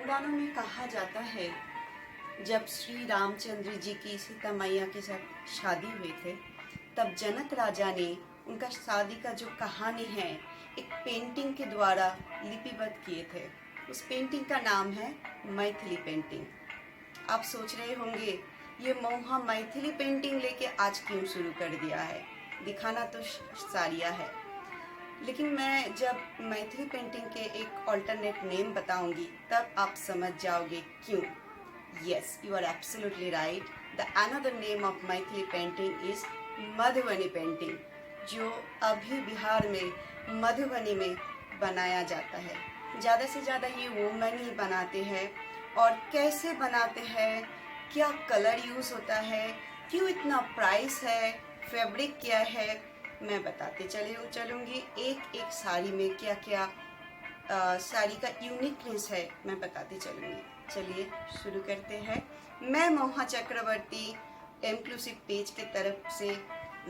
पुराणों में कहा जाता है जब श्री रामचंद्र जी की सीता मैया के साथ शादी हुए थे तब जनक राजा ने उनका शादी का जो कहानी है एक पेंटिंग के द्वारा लिपिबद्ध किए थे। उस पेंटिंग का नाम है मैथिली पेंटिंग। आप सोच रहे होंगे ये मौहा मैथिली पेंटिंग लेके आज क्यों शुरू कर दिया है, दिखाना तो सारिया है। लेकिन मैं जब मैथिली पेंटिंग के एक ऑल्टरनेट नेम बताऊंगी तब आप समझ जाओगे क्यों। Yes, you are absolutely right. The another name of Maithili painting is Madhubani painting, जो अभी बिहार में मधुबनी में बनाया जाता है। ज़्यादा से ज़्यादा ये वुमेन ही बनाते हैं। और कैसे बनाते हैं, क्या कलर यूज़ होता है, क्यों इतना प्राइस है, फैब्रिक क्या है, मैं बताते चलूँगी। एक एक साड़ी में क्या क्या साड़ी का यूनिकनेस है मैं बताते चलूँगी। चलिए शुरू करते हैं। मैं मोहा चक्रवर्ती इंक्लूसिव पेज के तरफ से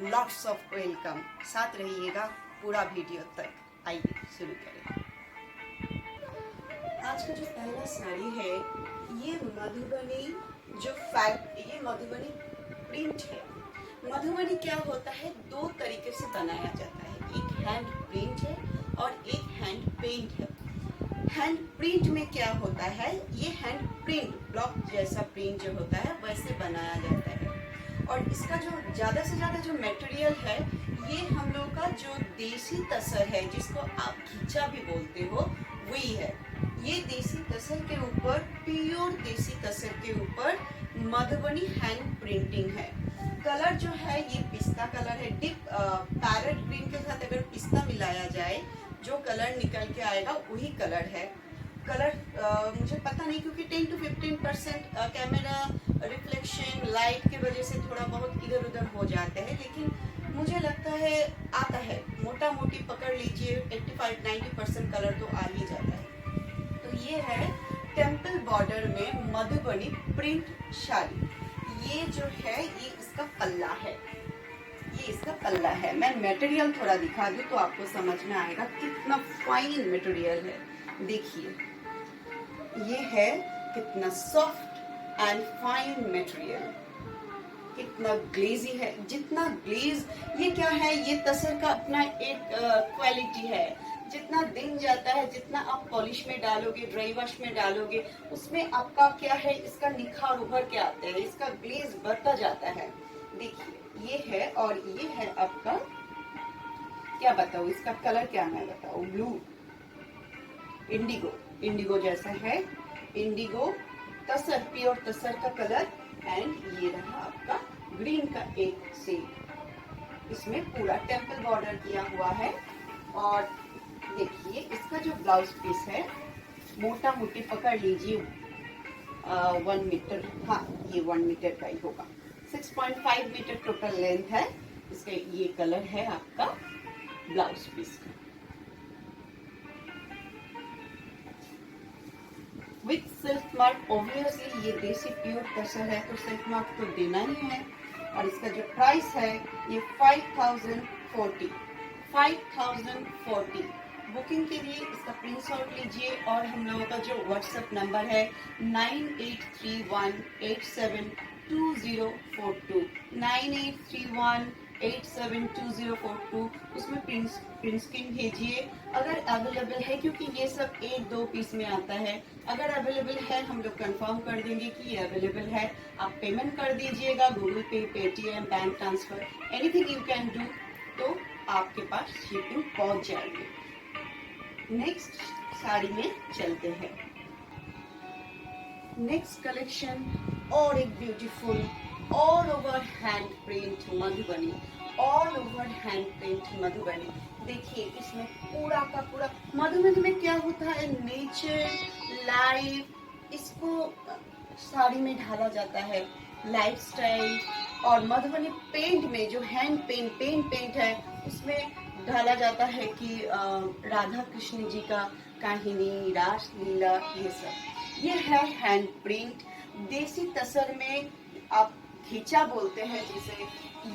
लॉट्स ऑफ वेलकम। साथ रहिएगा पूरा वीडियो तक। आइए शुरू करें। आज का जो पहला साड़ी है ये मधुबनी ये मधुबनी प्रिंट है। मधुबनी क्या होता है, दो तरीके से बनाया जाता है, एक हैंड प्रिंट है और एक हैंड पेंट है। हैंड प्रिंट में क्या होता है, ये हैंड प्रिंट ब्लॉक जैसा प्रिंट जो होता है वैसे बनाया जाता है। और इसका जो ज़्यादा से ज़्यादा जो मटेरियल है ये हम लोग का जो देसी तसर है, जिसको आप खींचा भी बोलते हो, वही है। ये देसी तसर के ऊपर, प्योर देसी तसर के ऊपर मधुबनी हैंड प्रिंटिंग है। कलर जो है ये पिस्ता कलर है। डिप पैरेट ग्रीन के साथ अगर पिस्ता मिलाया जाए जो कलर निकल के आएगा वही कलर है। कलर मुझे पता नहीं, क्योंकि 10 to 15% कैमरा रिफ्लेक्शन लाइट के वजह से थोड़ा बहुत इधर उधर हो जाते हैं, लेकिन मुझे लगता है आता है। मोटा मोटी पकड़ लीजिए 85-90% कलर तो आ ही जाता है। तो ये है टेम्पल बॉर्डर में मधुबनी प्रिंट साड़ी। ये जो है ये इसका पल्ला है, ये इसका पल्ला है। मैं मटेरियल थोड़ा दिखा दूं तो आपको समझ में आएगा कितना फाइन मटेरियल है। देखिए ये है कितना सॉफ्ट एंड फाइन मटेरियल, कितना ग्लेजी है। जितना ग्लेज ये क्या है, ये तसर का अपना एक क्वालिटी है। जितना दिन जाता है, जितना आप पॉलिश में डालोगे, ड्राई वॉश में डालोगे, उसमें आपका क्या है, इसका निखार उभर के आते हैं, इसका ग्लेज बढ़ता जाता है। देखिए ये है, और ये है आपका, क्या बताऊँ इसका कलर, क्या मैं बताऊँ, ब्लू इंडिगो जैसा है। इंडिगो तसर, प्योर तसर का कलर। एंड ये रहा आपका ग्रीन का एक शेड। इसमें पूरा टेम्पल बॉर्डर किया हुआ है। और देखिए इसका जो ब्लाउज पीस है, मोटा मोटी पकड़ लीजिए 1 मीटर, हाँ ये 1 मीटर का ही होगा। 6.5 मीटर टोटल लेंथ है इसका। ये कलर है आपका ब्लाउज पीस का। विथ सिल्क मार्क, ऑब्वियसली ये देसी प्योर तसर है तो सिल्क मार्क तो देना ही है। और इसका जो प्राइस है ये 5040। बुकिंग के लिए इसका प्रिंट आउट लीजिए। और हम लोगों का जो व्हाट्सएप नंबर है 9831872042, 9831872042, उसमें प्रिंट स्क्रीन भेजिए अगर अवेलेबल है, क्योंकि ये सब 1-2 पीस में आता है। अगर अवेलेबल है हम लोग कंफर्म कर देंगे कि ये अवेलेबल है। आप पेमेंट कर दीजिएगा, गूगल पे, Paytm, bank transfer, anything you can do, तो आपके पास शिपिंग पहुंच जाएगी। नेक्स्ट साड़ी में चलते हैं। नेक्स्ट कलेक्शन और एक beautiful all over hand print Madhubani, all over hand print Madhubani. देखिए इसमें पूरा का पूरा मधुबनी में क्या होता है, नेचर, लाइफ, इसको साड़ी में ढाला जाता है, लाइफस्टाइल। और मधुबनी पेंट में जो हैंड पेंट है उसमें ढाला जाता है कि राधा कृष्ण जी का कहानी, रास लीला, ये सब। ये है हैंड प्रिंट देसी तसर में, आप खींचा बोलते हैं जिसे।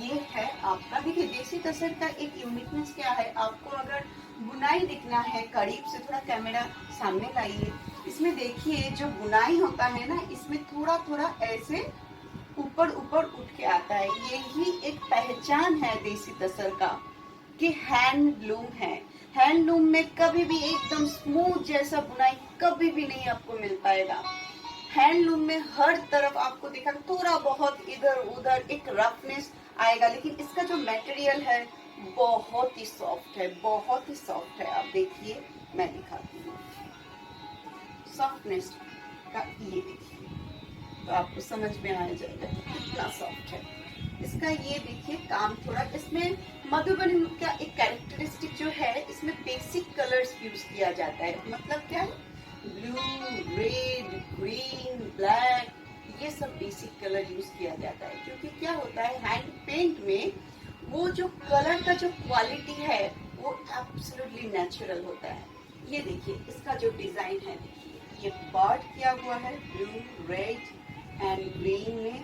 ये है आपका, देखिए देसी तसर का एक यूनिकनेस क्या है, आपको अगर बुनाई दिखना है करीब से, थोड़ा कैमरा सामने लाइए, इसमें देखिए जो बुनाई होता है ना, इसमें थोड़ा थोड़ा ऐसे ऊपर ऊपर उठ के आता है। यही एक पहचान है देसी तसर का कि हैंडलूम है। हैंडलूम में कभी भी एकदम स्मूथ जैसा बुनाई कभी भी नहीं आपको मिल पाएगा। हैंडलूम में हर तरफ आपको देखा थोड़ा बहुत इधर उधर एक रफनेस आएगा, लेकिन इसका जो मटेरियल है बहुत ही सॉफ्ट है, बहुत ही सॉफ्ट है। आप देखिए, मैं दिखाती हूँ सॉफ्टनेस का, ये देखिए तो आपको समझ में आ जाएगा कि कितना सॉफ्ट है इसका। ये देखिए काम थोड़ा, इसमें मधुबनी का एक कैरेक्टरिस्टिक जो है, इसमें बेसिक कलर्स यूज किया जाता है। मतलब क्या है, ब्लू, रेड, ग्रीन, ब्लैक, ये सब बेसिक कलर यूज किया जाता है। क्योंकि क्या होता है, हैंड पेंट में वो जो कलर का जो क्वालिटी है वो एब्सोल्युटली नेचुरल होता है। ये देखिए इसका जो डिजाइन है, देखिए ये बर्ड किया हुआ है ब्लू, रेड एंड ग्रीन में।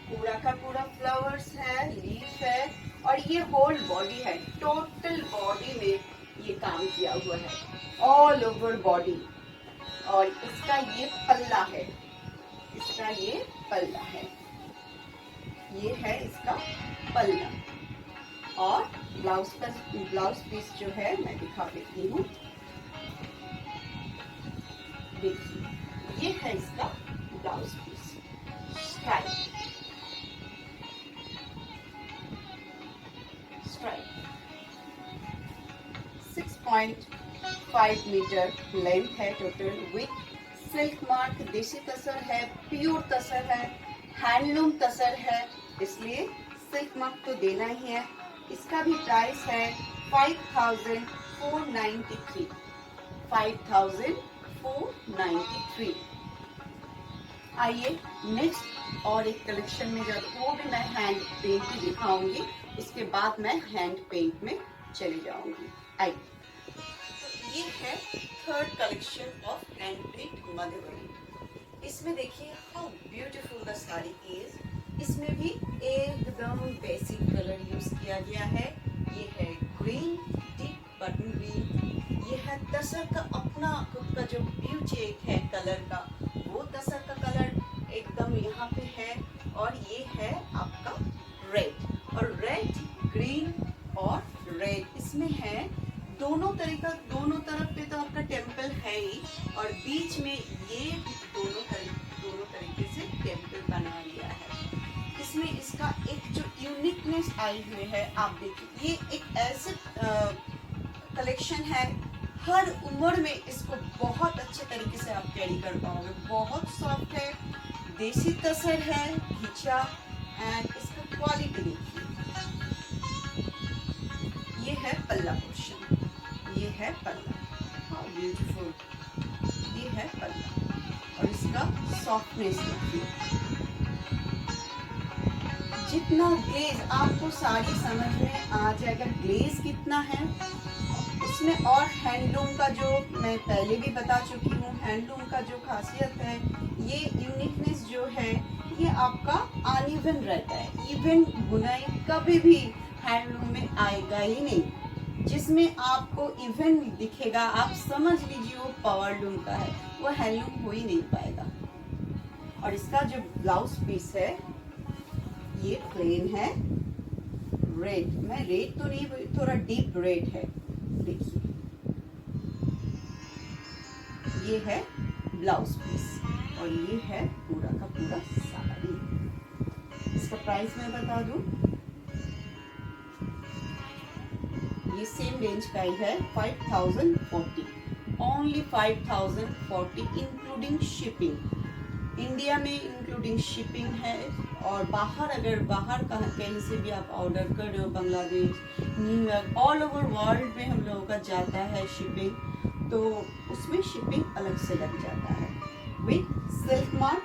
पूरा का पूरा फ्लावर्स है, लीफ है, और ये होल बॉडी है। टोटल बॉडी में ये काम किया हुआ है, ऑल ओवर बॉडी। और इसका ये पल्ला है, इसका ये पल्ला है, ये है इसका पल्ला। और ब्लाउज पीस जो है मैं दिखा देती हूँ। देखिए ये है इसका blouse piece, stripe 6.5 metre length है total, with silk mark, desi tussar है, प्योर तसर है, हैंडलूम तसर है, इसलिए सिल्क मार्क तो देना ही है। इसका भी प्राइस है 5,493, 5,493। आइए नेक्स्ट और एक कलेक्शन में जब वो भी मैं हैंड पेंट ही दिखाऊंगी, उसके बाद मैं हैंड पेंट में चली जाऊंगी। आइए, ये है third collection of hand paint Madhubani. इसमें देखिए how beautiful the sari is. इसमें भी एकदम बेसिक कलर यूज किया गया है। ये है ग्रीन, डीप बटन ग्रीन। ये है तसर का अपना खुद का जो ब्यूटी एक है कलर का, वो तसर का कलर एकदम यहाँ पे है। और ये है आपका रेड, और रेड, ग्रीन और रेड इसमें है। दोनों तरफ पे तो आपका टेम्पल है ही, और बीच में ये दोनों तरीके से टेम्पल बनाया गया है। इसमें इसका एक जो यूनिकनेस आई हुई है, आप देखिए ये एक ऐसे कलेक्शन है, हर उम्र में इसको बहुत अच्छे तरीके से आप कैरी कर पाओगे। बहुत सॉफ्ट है, देसी तसर है, खींचा, एंड इसका क्वालिटी देखिए। ये है पल्ला पोर्शन, ये है पल्ला, हाउ ब्यूटीफुल, ये है पल्ला। और इसका सॉफ्टनेस देखिए। जितना ग्लेज आपको साड़ी समझ में आ जाएगा, ग्लेज कितना है उसमें। और हैंडलूम का जो मैं पहले भी बता चुकी हूँ, हैंडलूम का जो खासियत है, ये यूनिकनेस जो है, ये आपका अनइवन रहता है। इवन बुनाई कभी भी हैंडलूम में आएगा ही नहीं। जिसमें आपको इवन दिखेगा, आप समझ लीजिए वो पावरलूम का है, वो हैंडलूम हो ही नहीं पाएगा। और इसका जो ब्लाउज पीस है, ये प्लेन है, रेड, मैं रेड तो नहीं, थोड़ा डीप रेड है। देखिए ये है ब्लाउज पीस, और ये है पूरा का पूरा साड़ी। इसका प्राइस मैं बता दूं, ये सेम रेंज का ही है, 5,040, ओनली 5,040 इंक्लूडिंग शिपिंग। इंडिया में इंक्लूडिंग शिपिंग है, और बाहर अगर बाहर कहीं से भी आप ऑर्डर कर रहे हो, Bangladesh, New York, all over world में हम लोगों का जाता है शिपिंग, तो उसमें शिपिंग अलग से लग जाता है। With silk mark,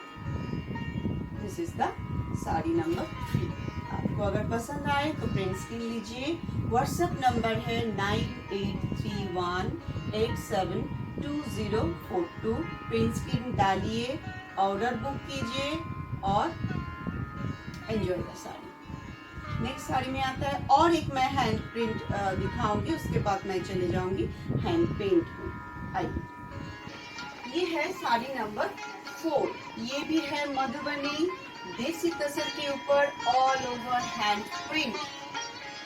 this is the sari number 3। आपको अगर पसंद आए तो प्रिंट स्क्रीन लीजिए। व्हाट्सएप नंबर है 9831872042। प्रिंट स्क्रीन डालिए, ऑर्डर बुक कीजिए और enjoy the sari. Next sari में आता है, और एक मैं हैंड प्रिंट दिखाऊंगी, उसके बाद मैं चले जाऊंगी हैंड पेंट में। आइए, ये है साड़ी नंबर 4। ये भी है मधुबनी देसी तसर के ऊपर all over hand print,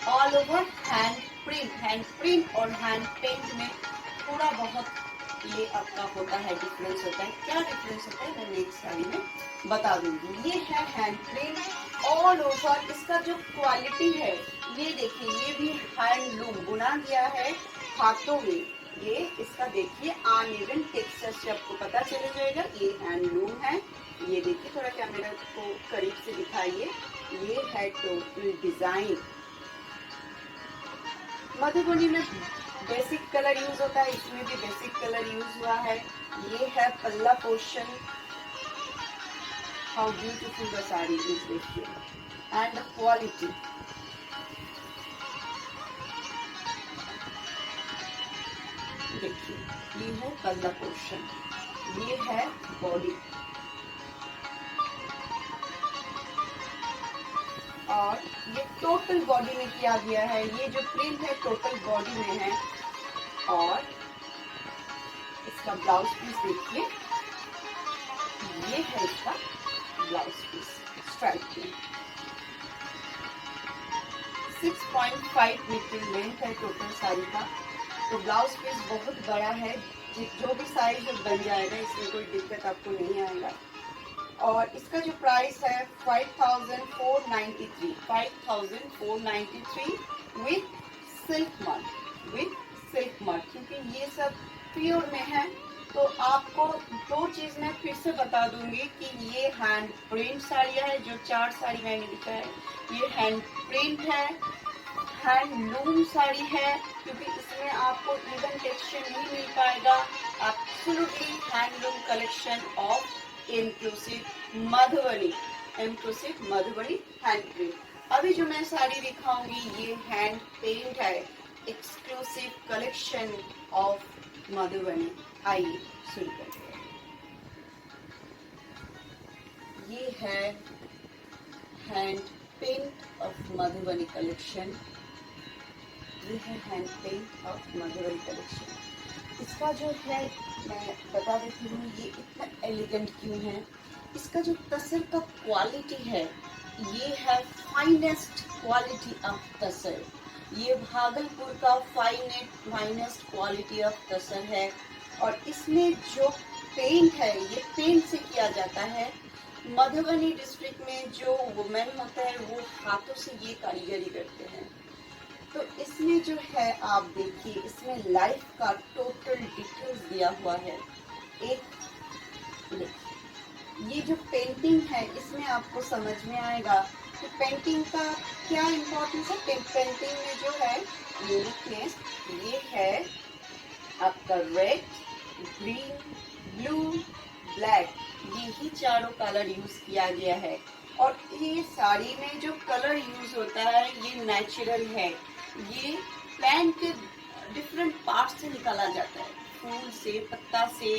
all over hand print और हैंड पेंट में थोड़ा बहुत ये आपका होता है, डिफरेंस होता है। क्या डिफरेंस होता है मैं नेक्स्ट साड़ी में बता दूंगी। ये है हैंड प्रिंट ऑल ओवर। इसका जो क्वालिटी है ये देखिए, ये भी हैंडलूम बुना गया है हाथों में। ये इसका देखिए अनइवन टेक्सचर से आपको पता चल जाएगा ये हैंडलूम है। ये देखिए, थोड़ा कैमरा को करीब से दिखाइए। ये है टोटल डिजाइन। मधुबनी में बेसिक कलर यूज होता है, इसमें भी बेसिक कलर यूज हुआ है। ये है पल्ला portion. How beautiful the sari is, देखिए, एंड द क्वालिटी। देखिए, ये है पल्ला पोर्शन, ये है बॉडी, और ये टोटल बॉडी में किया गया है। ये जो प्रिंट है टोटल बॉडी में है। और इसका ब्लाउज पीस देखिए, ये है इसका ब्लाउज पीस स्ट्राइप में। 6.5 मीटर लेंथ है टोटल साड़ी का। तो ब्लाउज पीस बहुत बड़ा है, जो भी साइज बन जाएगा, इसमें कोई दिक्कत आपको नहीं आएगा। और इसका जो प्राइस है 5493, 5493 विथ सिल्क मड, क्योंकि ये सब प्योर में है। तो आपको दो चीज मैं फिर से बता दूंगी कि ये हैंड प्रिंट साड़ियाँ है। जो 4 साड़ी मैंने दिखा है ये हैंड प्रिंट है, हैंडलूम साड़ी है, क्योंकि इसमें आपको इवन टेक्सचर नहीं मिल पाएगा। Absolutely handloom collection of inclusive Madhubani hand print. अभी जो मैं साड़ी दिखाऊंगी ये हैंड पेंट है, एक्सक्लूसिव कलेक्शन ऑफ मधुबनी। आइए शुरू करते हैं। ये है hand paint of Madhubani collection. ये है hand paint of Madhubani collection. इसका जो है मैं बता देती हूँ ये इतना एलिगेंट क्यों है। इसका जो तसर का क्वालिटी है ये है फाइनेस्ट क्वालिटी ऑफ तसर। ये भागलपुर का फाइनेस्ट क्वालिटी ऑफ तसर है। और इसमें जो पेंट है ये पेंट से किया जाता है। मधुबनी डिस्ट्रिक्ट में जो वुमेन होता है वो हाथों से ये कारीगरी करते हैं। तो इसमें जो है आप देखिए, इसमें लाइफ का टोटल डिटेल्स दिया हुआ है। एक देखिए, ये जो पेंटिंग है इसमें आपको समझ में आएगा कि पेंटिंग का क्या इम्पोर्टेंस है। पेंटिंग में जो है यूनिकनेस, ये है आपका रेड, ग्रीन, ब्लू, ब्लैक, यही चारों कलर यूज किया गया है। और ये साड़ी में जो कलर यूज होता है ये नेचुरल है। ये प्लांट के डिफरेंट पार्ट से निकाला जाता है, फूल से, पत्ता से,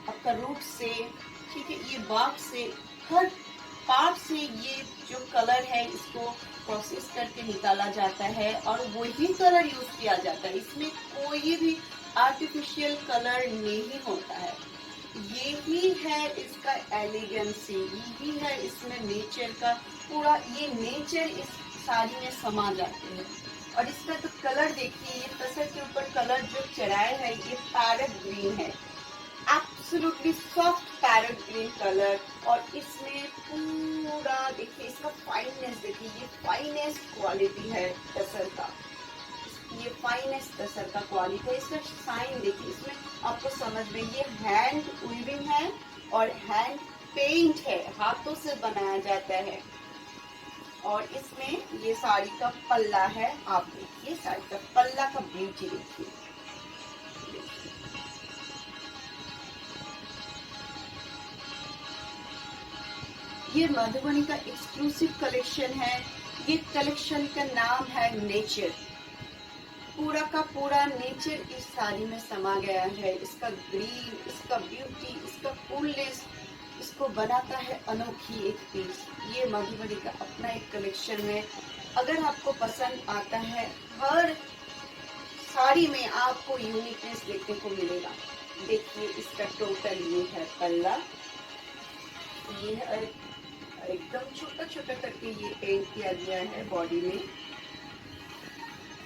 आपका रूट से, ठीक है, ये बाग से, हर पार्ट से ये जो कलर है इसको प्रोसेस करके निकाला जाता है और वही कलर यूज किया जाता है। इसमें कोई भी आर्टिफिशियल कलर नहीं होता है। यही है इसका एलिगेंसी, यही है इसमें नेचर का पूरा, ये नेचर इस साड़ी में समा जाते हैं। और इसका तो कलर देखिए, ये तसर के ऊपर कलर जो चढ़ाए है ये पैरेट ग्रीन है, absolutely soft parrot green colour. और इसमें पूरा देखिए इसका फाइनेस, देखिए ये फाइनेस्ट क्वालिटी है तसर का, ये फाइनेस्ट तसर का क्वालिटी है। इसका साइन देखिए, इसमें आपको समझ में, ये हैंड वीविंग है और हैंड पेंट है, हाथों से बनाया जाता है। और इसमें ये साड़ी का पल्ला है, आप देखिए साड़ी का पल्ला का ब्यूटी देखिए। ये मधुबनी का एक्सक्लूसिव कलेक्शन है। ये कलेक्शन का नाम है नेचर। पूरा का पूरा नेचर इस साड़ी में समा गया है। इसका ग्रीन, इसका ब्यूटी, इसका कूलनेस इसको बनाता है अनोखी एक पीस। ये मधुबनी का अपना एक कलेक्शन है। अगर आपको पसंद आता है, हर साड़ी में आपको यूनिकनेस देखने को मिलेगा। देखिए इसका टोटल ये है पल्ला, ये है एकदम छोटा छोटा करके ये पेंट किया गया है बॉडी में।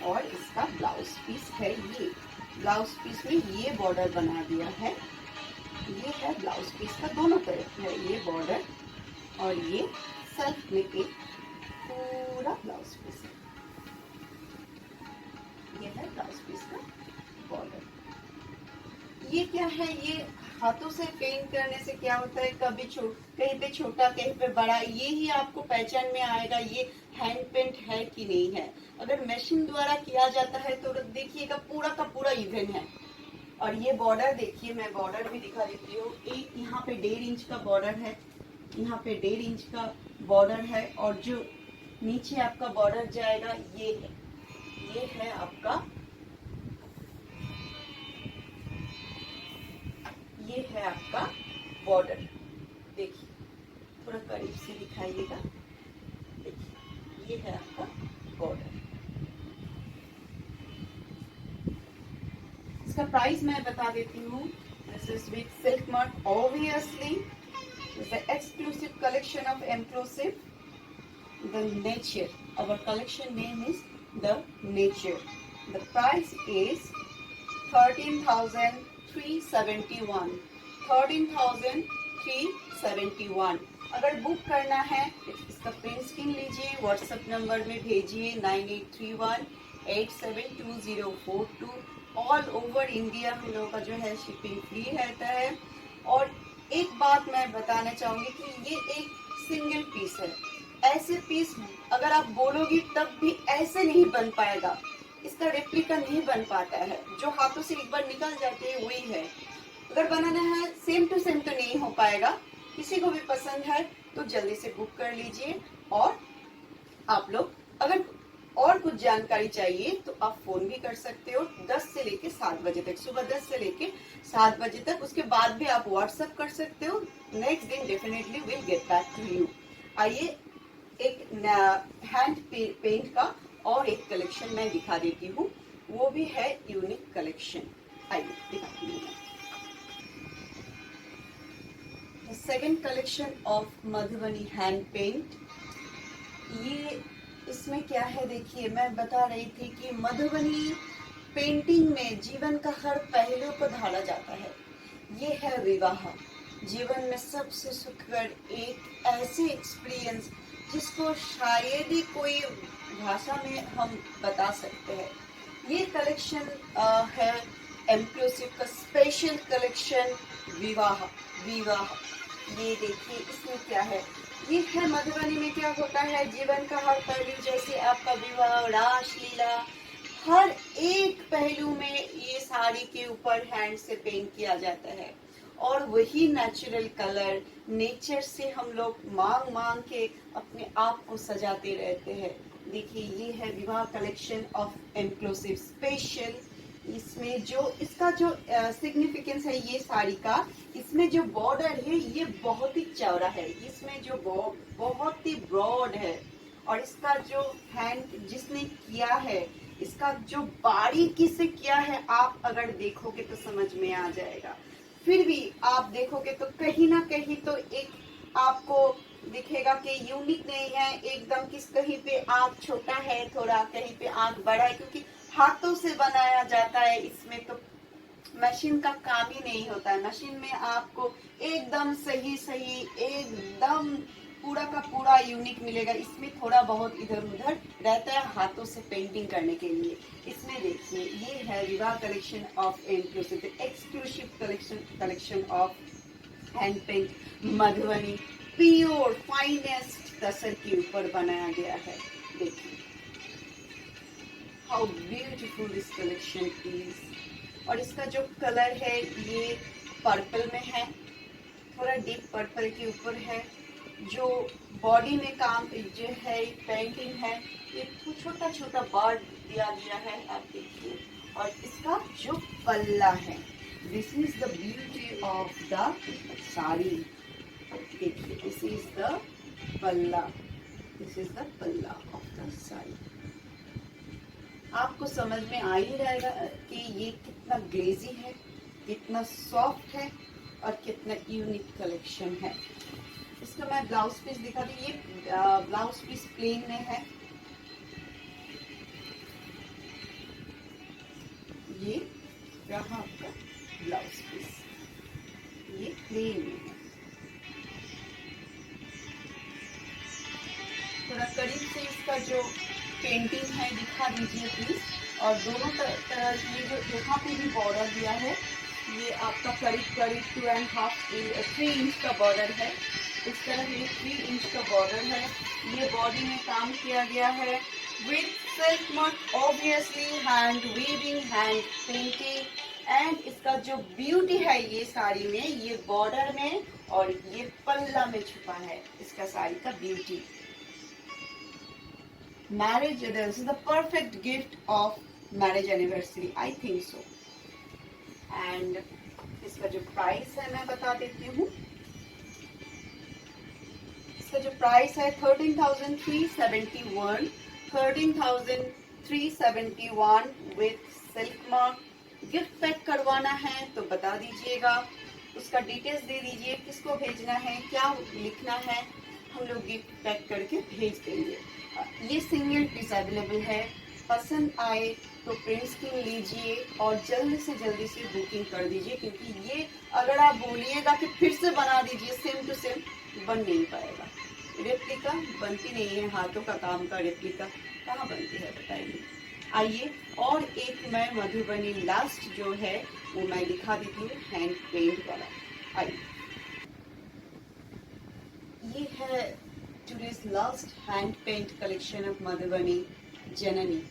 और इसका ब्लाउज पीस है, ये ब्लाउज पीस में ये बॉर्डर बना दिया है। ये है ब्लाउज पीस का, दोनों तरफ है ये बॉर्डर, और ये सेल्फ में एक पूरा ब्लाउज पीस है। ये है ब्लाउज पीस का बॉर्डर। ये क्या है, ये हाथों से पेंट करने से क्या होता है, कभी कहीं पे छोटा कहीं पे बड़ा, ये ही आपको पहचान में आएगा ये हैंड पेंट है कि नहीं है। अगर मशीन द्वारा किया जाता है तो देखिएगा पूरा का पूरा इवन है। और ये बॉर्डर देखिए, मैं बॉर्डर भी दिखा देती हूँ। एक यहाँ पे 1.5 इंच का बॉर्डर है, यहाँ पे 1.5 इंच का बॉर्डर है, और जो नीचे आपका बॉर्डर जाएगा ये है आपका, ये है आपका बॉर्डर। देखिए थोड़ा करीब से दिखाइएगा, देखिए ये है आपका बॉर्डर। इसका प्राइस मैं बता देती हूँ। This is with silk mark obviously, is the exclusive collection of explosive the nature. Our collection name is the nature. The price is 13,371। 13,371। अगर बुक करना है इसका प्रिंट स्क्रीन लीजिए, व्हाट्सएप नंबर में भेजिए 9831872042। ऑल ओवर इंडिया हम लोगों का जो है शिपिंग फ्री रहता है। और एक बात मैं बताना चाहूंगी कि ये एक सिंगल पीस है। ऐसे पीस अगर आप बोलोगी तब भी ऐसे नहीं बन पाएगा, इसका रेप्लिका नहीं बन पाता है। जो हाथों से एक बार निकल जाती है वही है। अगर बनाना है सेम टू सेम तो नहीं हो पाएगा। किसी को भी पसंद है तो जल्दी से बुक कर लीजिए। और आप लोग अगर और कुछ जानकारी चाहिए तो आप फोन भी कर सकते हो 10 से लेके 7 बजे तक, सुबह 10 से लेके 7 बजे तक। उसके बाद भी आप व्हाट्सएप कर सकते हो। नेक्स्ट दिन definitely will get back to you. आइए एक हैंड पेंट का और एक कलेक्शन मैं दिखा देती हूँ, वो भी है यूनिक कलेक्शन। आइए दिखाती हूँ। Second collection of Madhubani hand paint. ये इसमें क्या है देखिए, मैं बता रही थी कि मधुबनी पेंटिंग में जीवन का हर पहलू को ढाला जाता है। ये है विवाह, जीवन में सबसे सुखकर एक ऐसे एक्सपीरियंस जिसको शायद ही कोई भाषा में हम बता सकते हैं। ये कलेक्शन है एम्प्लोसिव का स्पेशल कलेक्शन विवाह। ये देखिए इसमें क्या है, ये है मधुबनी में क्या होता है, जीवन का हर पहलू, जैसे आपका विवाह, रासलीला, हर एक पहलू में ये साड़ी के ऊपर हैंड से पेंट किया जाता है। और वही नेचुरल कलर नेचर से हम लोग मांग के अपने आप को सजाते रहते हैं। देखिए ये है विवाह कलेक्शन ऑफ एम्प्लोसिव स्पेशल। इसमें जो इसका जो सिग्निफिकेंस है ये साड़ी का, इसमें जो बॉर्डर है ये बहुत ही चौड़ा है, इसमें जो बहुत ही ब्रॉड है। और इसका जो हैंड जिसने किया है, इसका जो बारीकी से किया है, आप अगर देखोगे तो समझ में आ जाएगा। फिर भी आप देखोगे तो कहीं ना कहीं तो एक आपको दिखेगा कि यूनिक नहीं है एकदम, किस कहीं पे आँख छोटा है थोड़ा, कहीं पे आँख बड़ा है, क्योंकि हाथों से बनाया जाता है। इसमें तो मशीन का काम ही नहीं होता है। मशीन में आपको एकदम सही एकदम पूरा का पूरा यूनिक मिलेगा। इसमें थोड़ा बहुत इधर उधर रहता है हाथों से पेंटिंग करने के लिए। इसमें देखिए ये है विवाह कलेक्शन ऑफ एम्प्लोसिव, exclusive collection of hand paint Madhubani, pure finest tussar के ऊपर बनाया गया है। देखिए how beautiful this collection is. और इसका जो कलर है ये पर्पल में है, थोड़ा डीप पर्पल के ऊपर है। जो बॉडी में काम जो है पेंटिंग है, ये छोटा छोटा बर्ड दिया गया है, आप देखिए। और इसका जो पल्ला है, this is the beauty of the sari. देखिए दिस इज द पल्ला, दिस इज द पल्ला ऑफ द साड़ी। आपको समझ में आ ही रहेगा कि ये कितना ग्लेजी है। कितना सॉफ्ट है और कितना यूनिक कलेक्शन है। इसका मैं ब्लाउज पीस दिखा दी। ये ब्लाउज पीस प्लेन में है, ये रहा आपका ब्लाउज पीस, ये प्लेन में है। थोड़ा करीब से इसका जो पेंटिंग है दिखा दीजिए प्लीज। और दोनों तरह ये जो यहाँ पे भी बॉर्डर दिया है, ये आपका करीब 3 इंच का बॉर्डर है। इस तरह ये 3 इंच का बॉर्डर है। ये बॉडी में काम किया गया है with silk mark, obviously hand weaving, hand painting. And इसका जो ब्यूटी है ये साड़ी में, ये बॉर्डर में और ये पल्ला में छुपा है इसका साड़ी का beauty. Marriage, this is the perfect gift of marriage anniversary, I think so. And इसका जो प्राइस है मैं बता देती हूँ। इसका जो प्राइस है 13,371, 13,371 with silk mark. Gift pack करवाना है तो बता दीजिएगा, उसका डिटेल्स दे दीजिए, किसको भेजना है, क्या लिखना है, हम लोग गिफ्ट पैक करके भेज देंगे। ये सिंगल पीस अवेलेबल है, पसंद आए तो प्रिंट स्क्रीन लीजिए और जल्दी से बुकिंग कर दीजिए, क्योंकि ये अगर आप बोलिएगा कि फिर से बना दीजिए सेम टू सेम, बन नहीं पाएगा। रेप्लिका बनती नहीं है, हाथों का काम का रेप्लिका कहाँ बनती है बताइए। आइए और एक मैं मधुबनी लास्ट जो है वो मैं दिखा देती हूँ, हैंड पेंट वाला। आइए, ये है today's last hand paint collection of Madhubani जननी।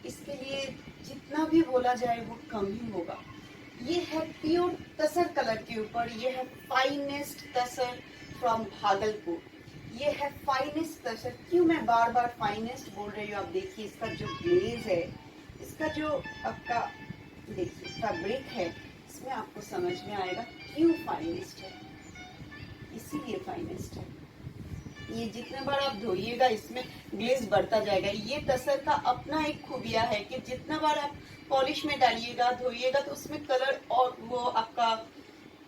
इसके लिए जितना भी बोला जाए वो कम ही होगा। ये है प्योर तसर कलर के ऊपर, ये है फाइनेस्ट तसर फ्रॉम भागलपुर। ये है फाइनेस्ट तसर। क्यों मैं बार बार फाइनेस्ट बोल रही हूँ, आप देखिए इसका जो ग्लेज है, इसका जो आपका देखिए फैब्रिक है, इसमें आपको समझ में आएगा क्यों फाइनेस्ट है, इसीलिए फाइनेस्ट है। ये जितने बार आप धोइएगा इसमें ग्लेज बढ़ता जाएगा। ये तसर का अपना एक खूबिया है कि जितना बार आप पॉलिश में डालिएगा, धोइएगा, तो उसमें कलर और वो आपका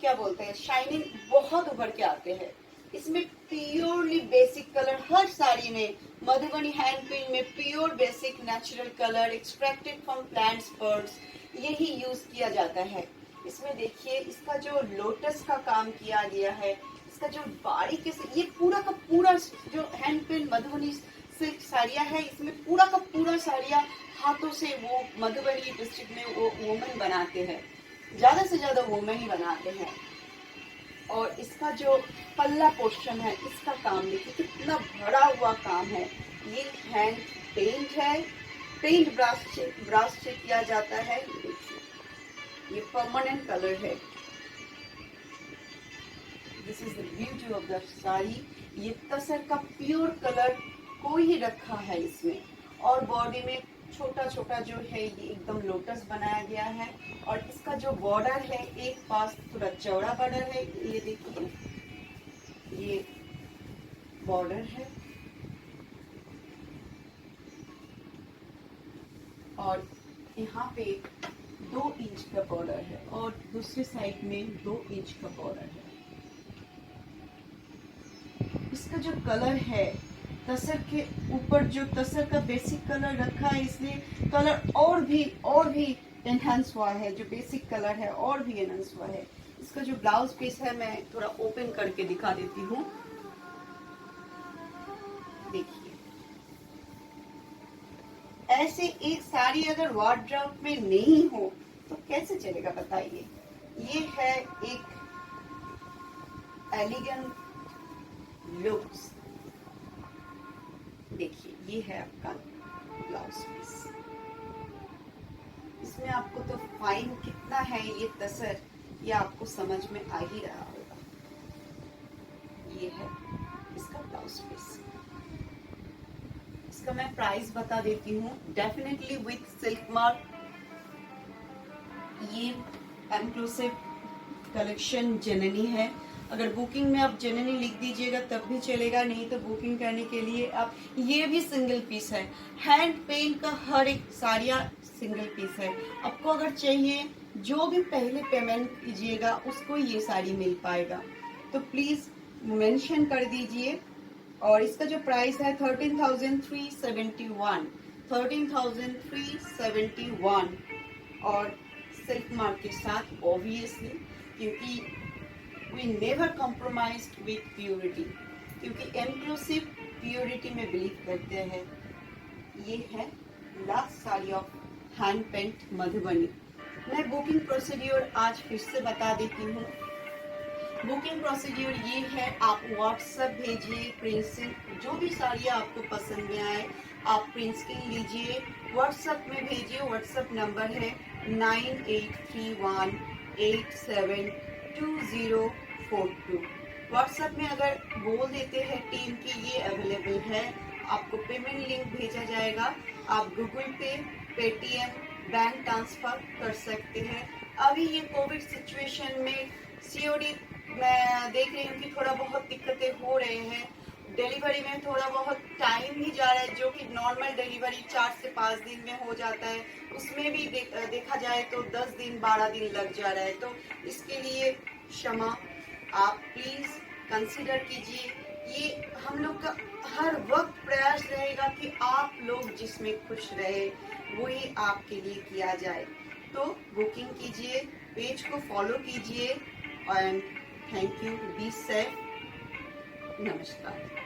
क्या बोलते हैं शाइनिंग बहुत उभर के आते हैं। इसमें प्योरली बेसिक कलर हर साड़ी में, मधुबनी हैंड पेंट में pure basic natural colour extracted from plants, birds, यही यूज किया जाता है। इसमें देखिए इसका जो लोटस का काम किया गया है, इसका जो बारीकी से, ये पूरा का पूरा जो हैंड पेंट मधुबनी सिल्क साड़ियाँ है, इसमें पूरा का पूरा साड़ियाँ हाथों से वो मधुबनी डिस्ट्रिक्ट में वो वुमेन बनाते हैं, ज्यादा से ज्यादा वुमेन ही बनाते हैं। और इसका जो पल्ला पोर्शन है, इसका काम देखिए कितना भरा हुआ काम है। ये हैंड पेंट है, पेंट ब्रश से किया जाता है। देखिए ये परमानेंट कलर है। This is the beauty of the sari. ये तसर का प्योर कलर कोई ही रखा है इसमें, और बॉडी में छोटा छोटा जो है ये एकदम लोटस बनाया गया है। और इसका जो बॉर्डर है, एक पास थोड़ा चौड़ा बॉर्डर है, ये देखिए ये बॉर्डर है, और यहाँ पे 2 इंच का बॉर्डर है और दूसरी साइड में 2 इंच का बॉर्डर है। इसका जो कलर है, तसर के ऊपर जो तसर का बेसिक कलर रखा है, इसलिए कलर और भी एनहांस हुआ है। जो बेसिक कलर है और भी एनहांस हुआ है। इसका जो ब्लाउज पीस है मैं थोड़ा ओपन करके दिखा देती हूँ। देखिए ऐसे एक साड़ी अगर वार्डरोब में नहीं हो तो कैसे चलेगा बताइए। ये है एक एलिगेंट लुक्स। देखिए ये है आपका ब्लाउज पीस। इसमें आपको तो फाइन कितना है ये तसर, ये आपको समझ में आ ही रहा होगा। ये है इसका ब्लाउज पीस। इसका मैं प्राइस बता देती हूँ। Definitely with silk mark. ये इंक्लूसिव कलेक्शन जननी है। अगर बुकिंग में आप जननी लिख दीजिएगा तब भी चलेगा, नहीं तो बुकिंग करने के लिए आप, ये भी सिंगल पीस है। हैंड पेंट का हर एक साड़ियाँ सिंगल पीस है। आपको अगर चाहिए जो भी पहले पेमेंट कीजिएगा उसको ये साड़ी मिल पाएगा। तो प्लीज मेंशन कर दीजिए। और इसका जो प्राइस है 13,371, 13,371 और सिल्क मार्क के साथ ऑब्वियसली, क्योंकि we never compromised with purity, क्योंकि इंक्लूसिव प्योरिटी में बिलीव करते हैं। ये है last sari of hand paint Madhubani. मैं बुकिंग प्रोसीड्यूर आज फिर से बता देती हूँ। बुकिंग प्रोसीड्यूर ये है, आप व्हाट्सएप भेजिए प्रिंसिंग, जो भी साड़ियाँ आपको पसंद में आए आप प्रिंट स्क्रीन लीजिए, व्हाट्सएप में भेजिए। व्हाट्सएप नंबर है 9831872042। व्हाट्सएप में अगर बोल देते हैं टीम की ये अवेलेबल है, आपको पेमेंट लिंक भेजा जाएगा। आप गूगल पे, पेटीएम, बैंक ट्रांसफर कर सकते हैं। अभी ये कोविड सिचुएशन में सीओडी मैं देख रही हूँ कि थोड़ा बहुत दिक्कतें हो रहे हैं। डिलीवरी में थोड़ा बहुत टाइम भी जा रहा है, जो कि नॉर्मल डिलीवरी 4 से 5 दिन में हो जाता है, उसमें भी देखा जाए तो 10 दिन 12 दिन लग जा रहा है। तो इसके लिए क्षमा, आप प्लीज कंसीडर कीजिए। ये हम लोग का हर वक्त प्रयास रहेगा कि आप लोग जिसमें खुश रहे वही आपके लिए किया जाए। तो बुकिंग कीजिए, पेज को फॉलो कीजिए and thank you, be safe, नमस्कार।